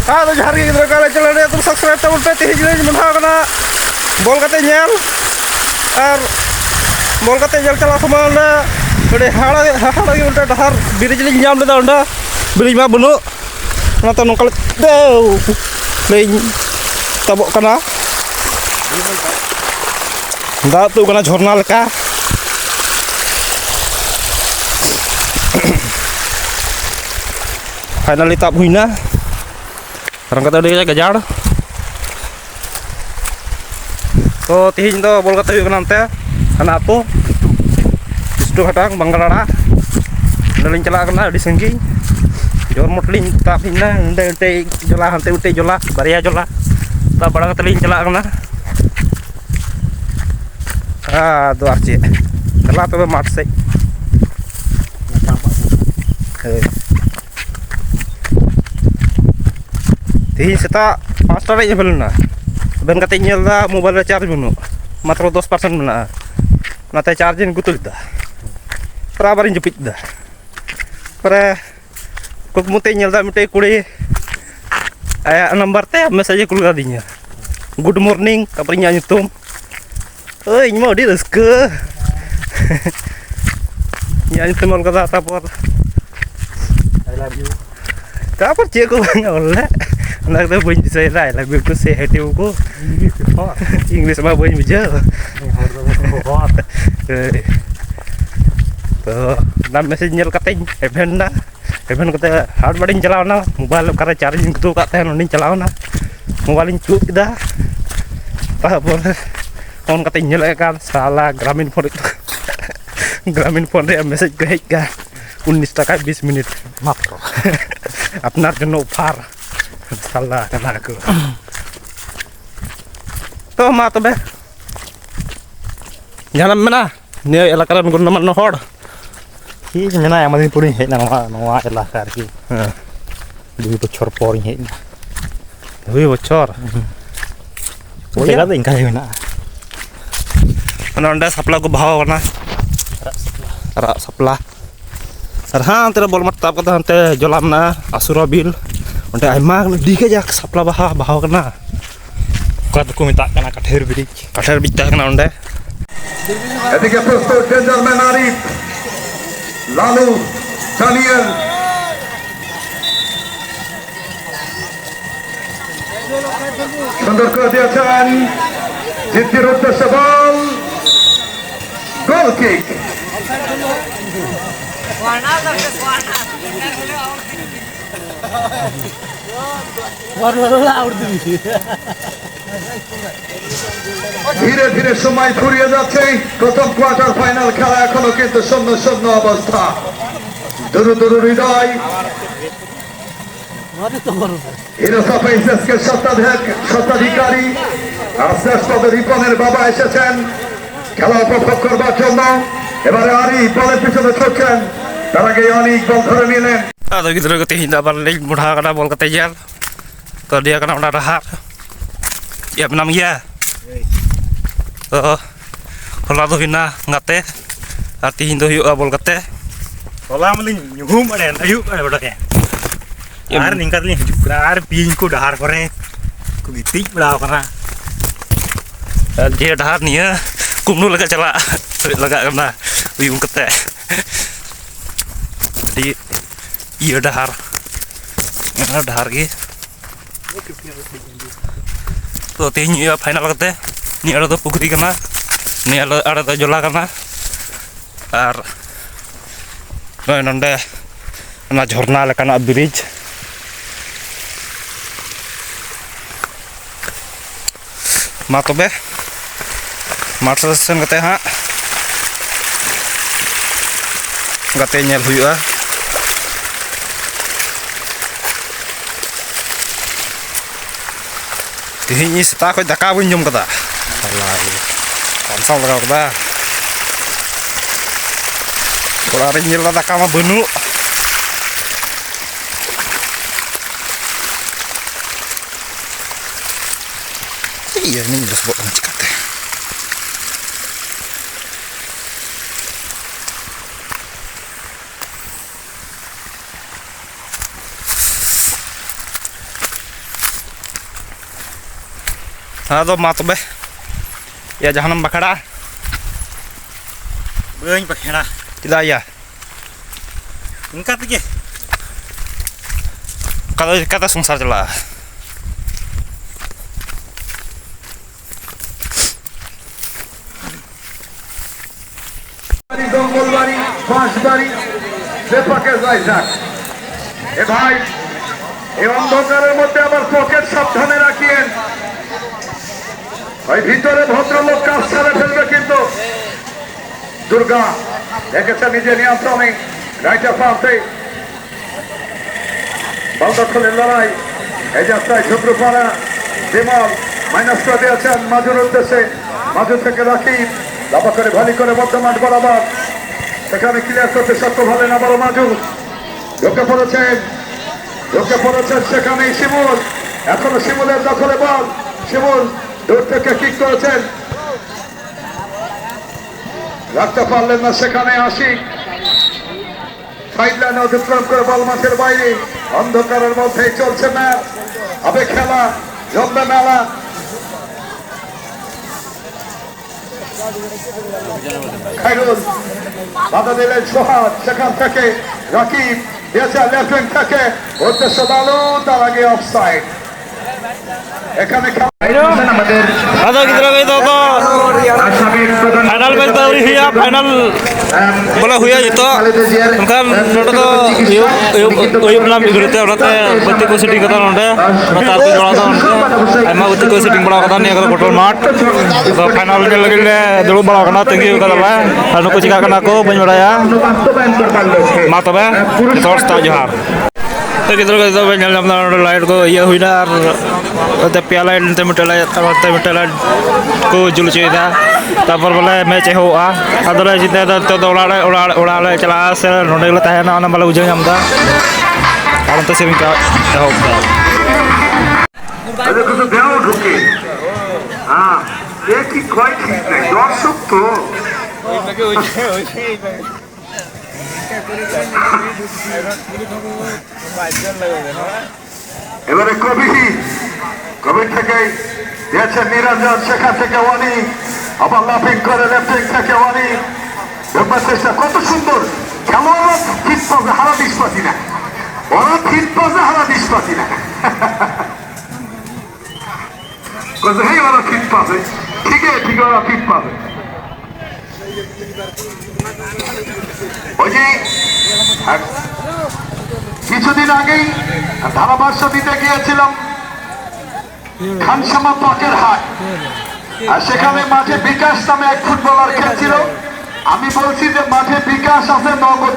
Aduh hari kita kali jalan dia terus subscribe tabel PT hijau mentah kena bol kata nyel bol kata nyel cala sama anda udah hara lagi udah dahar biri jadi nyam dah anda biri mah bunu nonton nongkal deh lain tabok kena dah tuh kena jurnal kah finally tak punya orang kata dia gajar so tihin to bol kata yuk nanti anak apa disitu kadang bangkarana nalin celak kena di sengking jor motlin tak pindah ente jola hante ute jola baria jola tak barang telin celak kena aduh arci telah tuh mat sih tihin seta master aja belum na ben katanya lah mobile charge bunu matro 2% mana nate charging gutul dah perabarin jepit dah pare kok mute nyel dah mute kuri aya nomor teh message keluar dinya good morning kaprinya nyitum euy mau di reske nyanyi teman kata tapor I love you tapor cie ko oleh nak tu pun saya rai lagu aku say hati aku English mah boleh bijak tuh nam messenger katanya even kata hard bading chalaw na mobile karena charging tu kata nonin chalaw na mobile cu dah tapor on katanya kan salah Gramin Phone itu Gramin Phone dia message ke kan 19 taka 20 menit makro apnar jeno par salah kena aku tuh mah tuh be jangan mana ni elakaran guna mana hor ini mana yang masih puring hek nawa elakar ki dua bocor poring hek dua bocor oh ya ada ingkar mana anda sapla ko bahaw na rak sapla arhan tera bol matap kata hante jolam na asurabil onde aima di ke jak sapla bahaw kena kata ko minta kena kathir bidta kena onde এদিকে প্রস্তুত danger man Arif Lalu Daniel সুন্দর করে দিয়েছেন জিদ্দির উদ্দেশ্যে বল গোল kick ধীরে ধীরে সময় ফুরিয়ে যাচ্ছে প্রথম কোয়ার্টার ফাইনাল খেলা এখনো কিন্তু 0-0 অবস্থা দুরু দুরু হৃদয় হিরো সাফাইসেসকে স্বত্বাধিকারী আর শ্রেষ্ঠ রিপনের বাবা এসেছেন খেলা উপভোগ করবার জন্য এবারে আরিফ বলের পিছনে ছুটছেন তার আগে অনেক বল ধরে নিলেন ada gitu loh ketinggian balik mudah kena bol ketejar kalau dia kena udah rahar ya benam ya kalau tuh hina ngate arti hindu yuk bol kete kalau maling nyuhum ada ayu ada berapa ya ar ningkat nih ar pingku dahar kore ku gitik berapa karena dia dahar nih ya kumnu lega celak lega kena uyung kete jadi iya dahar ki tuh tinggi ya final kete ini ada tuh pukri kena ini ada tuh jola kena ar nonde kena jurnal kena bridge ma to be marsa sen kete ha kate nyel huyuga tihin seta ko daka bun jom kata alai konsol lagaw kata kalau rin nyel daka ma bunu iya ini jelas buat ngecekate Aduh, ma tobe. Ya jahanam bakara. Beuing pakhena. Tidak ya. Ingkat ge. Kalau kata sengsara jelas. Jangalbari Banshbari যে পাকে যায় যাক এ ভাই এই অন্ধকারের মধ্যে আবার pocket সাবধানে রাখিয়েন ওই ভিতরে ভদ্রলোক কাজ ছাড়া ফেলবে কিন্তু দুর্গা দেখেছে নিজে নিয়ন্ত্রণে রাইটার প্রান্তে বল দখলের লড়াই এই যাত্রায় ঝুঁকরুপাড়া বিমল মাইনাস করে দিয়েছেন মাজুর উদ্দেশ্যে মাজু থেকে রাকিব লাভা করে ভালি করে মধ্যমাঠ বরাবর সেখানে ক্লিয়ার করতে সক্ষম হলেন আবারও মাজু ঢুকে পড়েছেন সেখানে শিমুল এখনো শিমুলের দখলে বল শিমুল দূর থেকে কিক করেছেন রাখতে পারলেন না সেখানে আশিক সাইড লাইনে অতিক্রম করে বল মাঠের বাইরে অন্ধকারের মধ্যেই চলছে ম্যাচ হবে খেলা জমবে মেলা খাইরুল বাধা দিলেন সোহাগ সেখান থেকে রাকিব দিয়েছে লেফট উইং থেকে উদ্দেশ্য দালু তার আগে অফসাইড এখানে Aduh, gitu lagi itu final match tadi huya final bola huya itu kan noda to uyup nam igurute orate batti ko setting kata nonde mata artu jola to nonde aima batti ko setting bada kata ni agar botol mat to final ke lagi le dulu bala kana thank you kata ba anu ko chika kana ko bañ badaya ma tobe tor sta johar तो किधर का तो benzyl अपना light को ये हुई ना तो प्याला इंटे मिटला को जुल चाहिए था तब बोले मैच हुआ अदर जितने तो उड़ा चला से नोडे ले तहना ना बोले उजय हमदा और तो सिर्फ का होगा अरे कुछ देओ ढुके हां एक ही कोई ठीक नहीं दर्शक तो এবারে কবি থেকে দিয়েছেন নিরঞ্জন সেখান থেকে ওয়ানি আবার লাফিং করে লেফটিং থেকে ওয়ানি ঢোকার চেষ্টা কত সুন্দর খেলোয়াড়রা ফিট পাবে হারা দিস পাতি না ওরা ফিট পাবে হারা দিস পাতি না হেই ওরা ফিট পাবে ঠিক ওরা ফিট পাবে ওই যে কিছুদিন আগেই ধারাভাষ্য দিতে গিয়েছিলাম খানসামা পাকের হাট আর সেখানে মাঠে বিকাশ নামে এক ফুটবলার খেলছিল আমি বলছি যে মাঠে বিকাশ আছে নগদ